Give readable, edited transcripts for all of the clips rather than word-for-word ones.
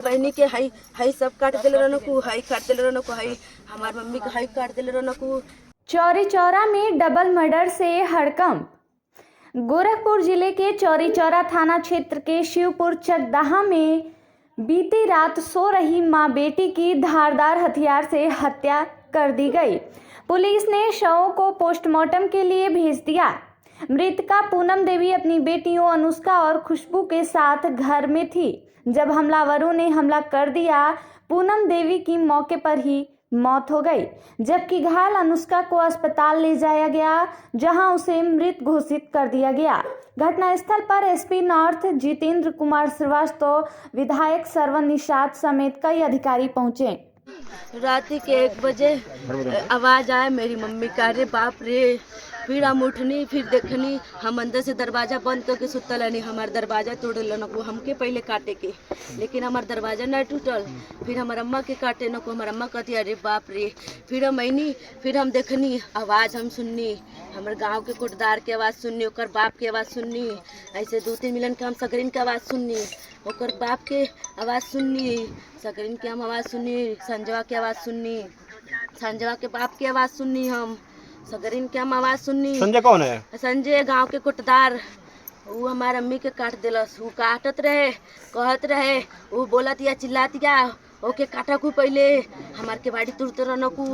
बहनी के high high सब काट दिले रहन को, हाई काट दिले रहन को, हाई हमार मम्मी के हाई काट दिले रहन को। चौरी चौरा में डबल मर्डर से हड़कंप। गोरखपुर जिले के चौरी चौरा थाना क्षेत्र के शिवपुर चकदाहा में बीती रात सो रही मां बेटी की धारदार हथियार से हत्या कर दी गई। पुलिस ने शवों को पोस्टमार्टम के लिए भेज दिया। मृतका पूनम देवी अपनी बेटियों अनुष्का और खुशबू के साथ घर में थी जब हमलावरों ने हमला कर दिया। पूनम देवी की मौके पर ही मौत हो गई, जबकि घायल अनुष्का को अस्पताल ले जाया गया जहां उसे मृत घोषित कर दिया गया। घटनास्थल पर एसपी नॉर्थ जितेंद्र कुमार श्रीवास्तव, विधायक सरवन निषाद समेत कई अधिकारी पहुंचे। रात के 1 बजे आवाज आया मेरी मम्मी का, रे बाप रे। फिर हम उठनी, फिर देखनी, हम अंदर से दरवाजा बंद करके सुतल नहीं। हमार दरवाजा तोड़ल न को, हमके पहले काटे के, लेकिन हमार दरवाजा नहीं टूटल। फिर हमार अम्मा के काटे न को, हमार अम्मा कहती अरे बाप रे। फिर हम आईनी, फिर हम देखनी, आवाज़ हम सुननी, हमारे गांव के कोटदार के आवाज़ सुननी, ओकर बाप के आवाज़ सुननी, ऐसे 2-3 मिलन के हम सकरीन के आवाज़ सुननी, ओकर बाप के आवाज़ सुननी, सकरीन के हम आवाज़ सुननी, संजवा के आवाज़ सुननी, संजवा के बाप की आवाज़ सुननी, हम सकरीन के हम आवाज़ सुननी। संजय कौन है? संजय गांव के कोटदार। वो हमार अम्मी के काट दिलस। वो काटत रहे, कहत रहे, वो बोलत या चिल्लात या ओके काटा को पहले हमार के बाड़ी तुरत रहन को,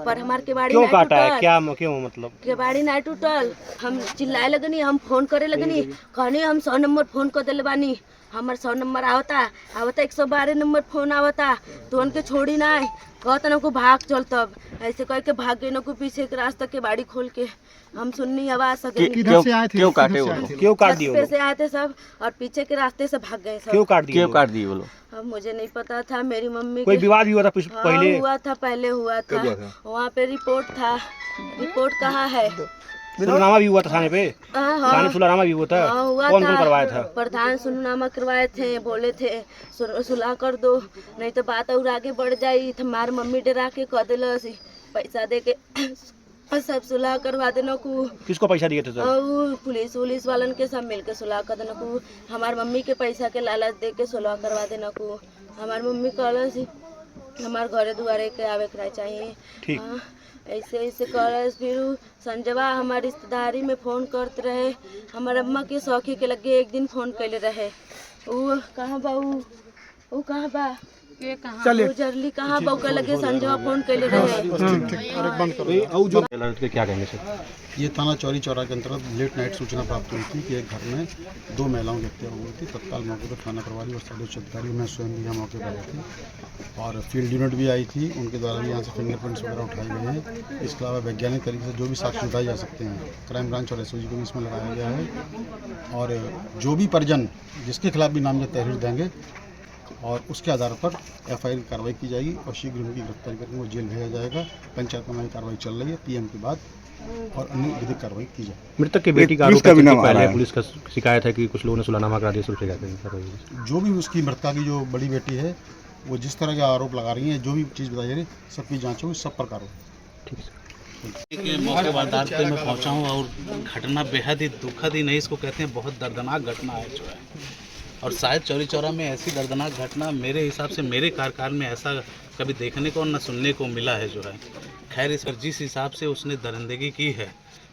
पर हमार के बाड़ी क्यों नहीं काटा है? टूटल। क्या क्यों मतलब के बाड़ी नहीं टूटल। हम चिल्लाए लगनी, हम फोन करे लगनी, कहनी हम 100 नंबर फोन कर दिले बानी, हमार 100 नंबर आवता 112 नंबर फोन आवता, तो उनके छोड़ी ना कहता न को भाग चल। तब ऐसे कह के भाग गए न को, पीछे के रास्ता के बाड़ी खोल के हम सुननी आवाज। किधर से आए थे? क्यों काटे वो लोग? क्यों काट दिए? से आए थे सब और पीछे के रास्ते से भाग गए सब। क्यों काट दिए? वो लोग? अब मुझे नहीं पता था। मेरी मम्मी कोई विवाद भी हुआ था पहले? हुआ था, पहले हुआ था। वहाँ पे रिपोर्ट था। रिपोर्ट कहाँ है? सुलहनामा भी हुआ था थाने पे। थाने सुलहनामा भी हुआ था। कौन करवाया था? प्रधान सुलहनामा करवाए थे, बोले थे सुलह कर दो नहीं तो बात और आगे बढ़ जाई। हमारी मम्मी डरा के कह दिलस पैसा दे के सब सुलह करवा देना को। किसको पैसा दिए थे? पुलिस वालन के सब मिलके सुलह कर देना को। हमारी मम्मी के पैसा के लालच दे के सुलह करवा देना को। हमारी मम्मी कहलस हमारे घरे दुआरे के आवे के चाहिए। ठीक ऐसे ऐसे कर। फिर संजवा हमारी रिश्तेदारी में फ़ोन करते रहे। हमारे अम्मा के सौखी के लगे एक दिन फ़ोन कैले रहे। वो कहाँ बा? वो कहाँ बा? जरली कहाँ बा? के लगे संजवा फ़ोन कैले रहे। क्या कहेंगे सर? ये थाना चौरी चौरा के अंतर्गत लेट नाइट सूचना प्राप्त हुई थी कि एक घर में 2 महिलाओं की हत्या हो गई थी। तत्काल मौके पर थाना प्रभारी और सदर अधिकारी मैं स्वयं भी यहाँ मौके पर आए थे और फील्ड यूनिट भी आई थी। उनके द्वारा भी यहाँ से फिंगरप्रिंट्स वगैरह उठाए गए हैं। इसके अलावा वैज्ञानिक तरीके से जो भी साक्ष्य उठाए जा सकते हैं, क्राइम ब्रांच और एसओजी को भी इसमें लगाया गया है। और जो भी परिजन जिसके खिलाफ भी नामजद तहरीर देंगे और उसके आधार पर एफआईआर की कार्रवाई की जाएगी और शीघ्र उनकी गिरफ्तारी करके वो जेल भेजा जाएगा। पंचायत में कार्रवाई चल रही है पीएम के बाद और अन्य विधिक कार्रवाई की जाए। मृतक की बेटी का आरोप है कि पहले पुलिस का शिकायत है कि कुछ लोगों ने सुलहनामा करा दिया, सिर्फ शिकायत। जो भी उसकी मृतका की जो बड़ी बेटी है वो जिस तरह के आरोप लगा रही है, जो भी चीज़ बताई जा रही है, सबकी जाँच होगी, सब पर कार्रवाई। ठीक है। मौके वारदात पे मैं पहुंचा हूँ और घटना बेहद ही दुखद ही नहीं इसको कहते हैं, बहुत दर्दनाक घटना है जो है। और शायद चौरी चौरा में ऐसी दर्दनाक घटना मेरे हिसाब से मेरे कार्यकाल में ऐसा कभी देखने को और न सुनने को मिला है जो है। खैर इस पर जिस हिसाब से उसने दरिंदगी की है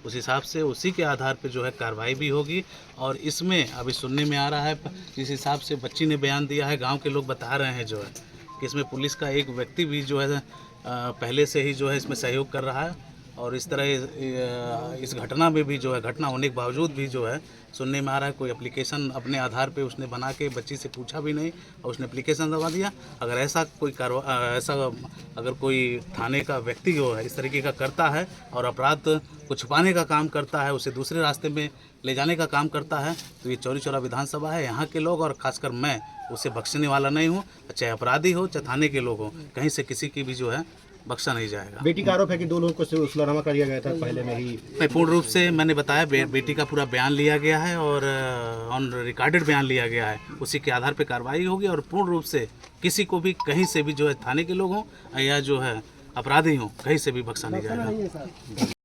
उस हिसाब से उसी के आधार पे जो है कार्रवाई भी होगी। और इसमें अभी सुनने में आ रहा है जिस हिसाब से बच्ची ने बयान दिया है, गांव के लोग बता रहे हैं जो है कि इसमें पुलिस का एक व्यक्ति भी जो है पहले से ही जो है इसमें सहयोग कर रहा है। और इस तरह इस घटना में भी जो है, घटना होने के बावजूद भी जो है सुनने में आ रहा है कोई एप्लीकेशन अपने आधार पे उसने बना के बच्ची से पूछा भी नहीं और उसने एप्लीकेशन दबा दिया। अगर ऐसा कोई अगर कोई थाने का व्यक्ति जो है इस तरीके का करता है और अपराध को छुपाने का काम करता है, उसे दूसरे रास्ते में ले जाने का काम करता है, तो ये चौरी चौरा विधानसभा है, यहाँ के लोग और खासकर मैं उसे बख्शने वाला नहीं हूँ। चाहे अपराधी हो चाहे थाने के लोग हो, कहीं से किसी की भी जो है बख्शा नहीं जाएगा। बेटी का आरोप है कि 2 लोगों को सुलहनामा कर दिया गया था पहले में ही। पूर्ण रूप से मैंने बताया बेटी का पूरा बयान लिया गया है और ऑन रिकॉर्डेड बयान लिया गया है, उसी के आधार पे कार्रवाई होगी। और पूर्ण रूप से किसी को भी कहीं से भी जो है थाने के लोग हों या जो है अपराधी हों, कहीं से भी बख्शा नहीं जाएगा।